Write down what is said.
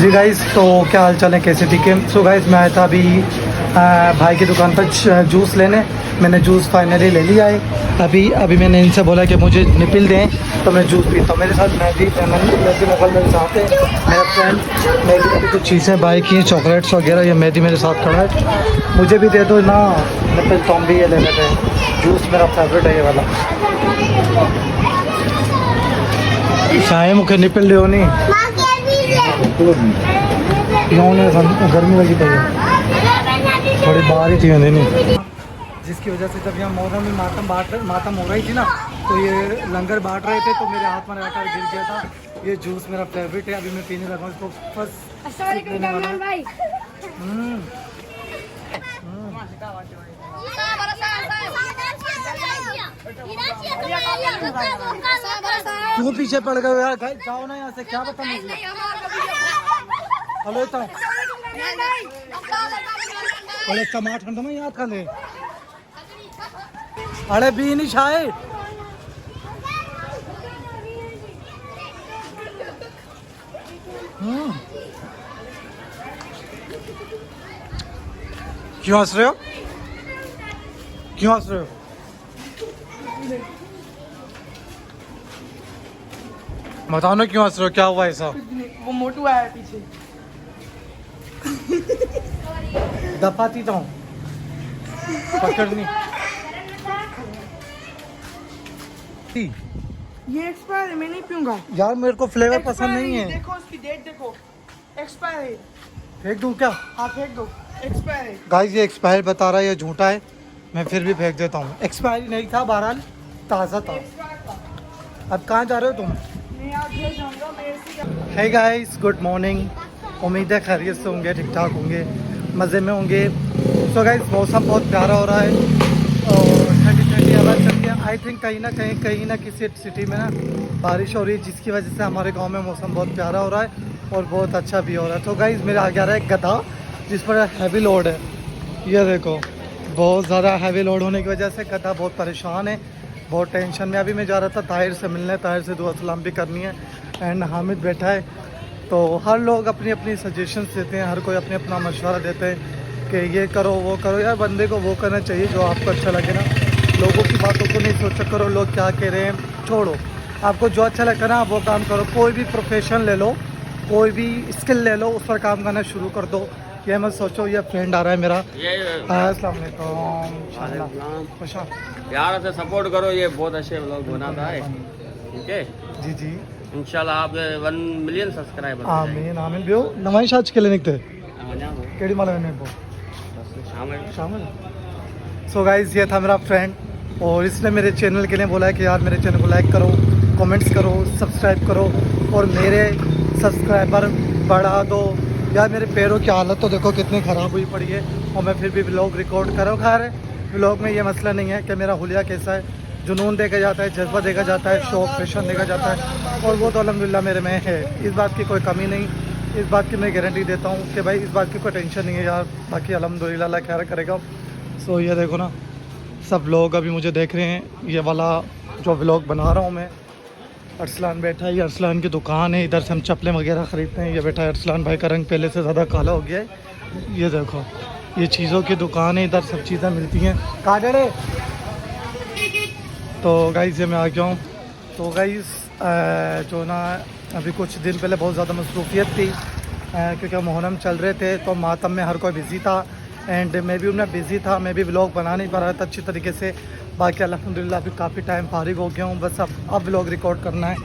जी guys, तो क्या हाल चाल है, कैसे ठीक है। सो गाइस, मैं आया था अभी भाई की दुकान पर जूस लेने। मैंने जूस फाइनली ले लिया है। अभी मैंने इनसे बोला कि मुझे निपिल दें तो मैं जूस पीता हूँ। मेरे साथ मेहदी मुगल मेरे साथ है, मेरा फ्रेंड। मेहदी की कुछ चीज़ें बाई की हैं, चॉकलेट्स वगैरह। ये मेहदी मेरे साथ खड़ा है, मुझे भी दे दो ना निपिल। तुम भी ये ले लेते हैं, जूस मेरा फेवरेट है ये वाला। चाहे मुझे निपिल दो नहीं, गर्मी लगी पड़ी है, थोड़ी बारिश ही होनी नहीं, जिसकी वजह से जब यहाँ मोहर्रम में मातम हो रही थी ना, तो ये लंगर बांट रहे थे, तो मेरे हाथ में आकर गिर गया था। ये जूस मेरा फेवरेट है, अभी मैं पीने लगा हूँ इसको। फर्स्ट क्यों पीछे पड़ गए यार, जाओ ना यहाँ से, क्या बता मुझे। हेलो बोले टमाटर तो मैं याद कर ले। अरे भी नहीं शायद क्यों हंस रहे हो, क्यों हंस रहे हो। बताओ ना क्यों हंस रहे हो, क्या हुआ ऐसा। वो मोटू आया पीछे। दफाती तो हूँ पकड़नी। ये एक्सपायर है, मैं नहीं पीऊंगा यार, मेरे को फ्लेवर पसंद नहीं है। देखो उसकी डेट देखो, एक्सपायर है। फेंक दूँ क्या। हाँ फेंक दो, एक्सपायर है। गाइस, ये एक्सपायर बता रहा है, ये झूठा है, मैं फिर भी फेंक देता हूँ। एक्सपायरी नहीं था, बहरहाल ताज़ा था। अब कहाँ जा रहे हो तुम। मैं आज घर जाऊंगा, मैं ऐसे हे गाइस, गुड मॉर्निंग। उम्मीद है खैरियत से होंगे, ठीक ठाक होंगे, मज़े में होंगे। सो गाइस, मौसम बहुत प्यारा हो रहा है और ठंडी हवा चल रही है। आई थिंक कहीं ना किसी सिटी में ना बारिश हो रही है, जिसकी वजह से हमारे गांव में मौसम बहुत प्यारा हो रहा है और बहुत अच्छा भी हो रहा है। तो गाइस, मेरे आगे आ रहा है एक गधा जिस पर हैवी लोड है। ये देखो, बहुत ज़्यादा हैवी लोड होने की वजह से गधा बहुत परेशान है, बहुत टेंशन में। अभी मैं जा रहा था ताहिर से मिलने, ताहिर से दुआ सलाम भी करनी है। एंड हामिद बैठा है, तो हर लोग अपनी अपनी सजेशंस देते हैं, हर कोई अपने अपना मशवरा देते हैं कि ये करो वो करो। यार, बंदे को वो करना चाहिए जो आपको अच्छा लगे ना, लोगों की बातों को नहीं सोचा करो लोग क्या कह रहे हैं, छोड़ो। आपको जो अच्छा लगता है ना, आप वो काम करो। कोई भी प्रोफेशन ले लो, कोई भी स्किल ले लो, उस पर काम करना शुरू कर दो। ये मत सोचो ये फ्रेंड आ रहा है मेरा। अस्सलाम वालेकुम। यार से सपोर्ट करो, ये बहुत अच्छे व्लॉग बनाता है। ठीक है जी जी, इंशाल्लाह आप 1 मिलियन सब्सक्राइबर। आमीन आमीन। बियो नवाई शाच क्लिनिक थे केड़ी माला में वो शामिल। सो गाइस, ये था मेरा फ्रेंड और इसने मेरे चैनल के लिए बोला है कि यार मेरे चैनल को लाइक करो, कमेंट्स करो, सब्सक्राइब करो और मेरे सब्सक्राइबर बढ़ा दो। यार, मेरे पैरों की हालत तो देखो कितनी ख़राब हुई पड़ी है और मैं फिर भी व्लॉग रिकॉर्ड कर रहा हूँ। खैर, व्लॉग में ये मसला नहीं है कि मेरा हुलिया कैसा है, जुनून देखा जाता है, जज्बा देखा जाता है, शौक पैशन देखा जाता है, और वो तो अल्हम्दुलिल्लाह मेरे में है। इस बात की कोई कमी नहीं, इस बात की मैं गारंटी देता हूँ कि भाई इस बात की कोई टेंशन नहीं है यार। बाकी अल्हम्दुलिल्लाह अल्लाह खैर करेगा। सो ये देखो ना, सब लोग अभी मुझे देख रहे हैं। ये वाला जो व्लॉग बना रहा हूँ मैं, अरसलान बैठा है, ये अरसलान की दुकान है, इधर से हम चप्पलें वगैरह ख़रीदते हैं। ये बैठा है अरसलान भाई का रंग पहले से ज़्यादा काला हो गया है। ये देखो, ये चीज़ों की दुकान है, इधर सब चीज़ें मिलती हैं। कहाँ डरे। तो गाइस, ये मैं आ गया हूँ। तो गाइस, जो ना अभी कुछ दिन पहले बहुत ज़्यादा मसरूफियत थी, क्योंकि मुहर्रम चल रहे थे, तो मातम में हर कोई बिज़ी था एंड मैं भी उनमें बिज़ी था। मैं भी व्लॉग बना नहीं पा रहा था अच्छी तरीके से। बाकी अल्हम्दुलिल्लाह अभी काफ़ी टाइम फारिग हो गया हूँ, बस अब व्लॉग रिकॉर्ड करना है।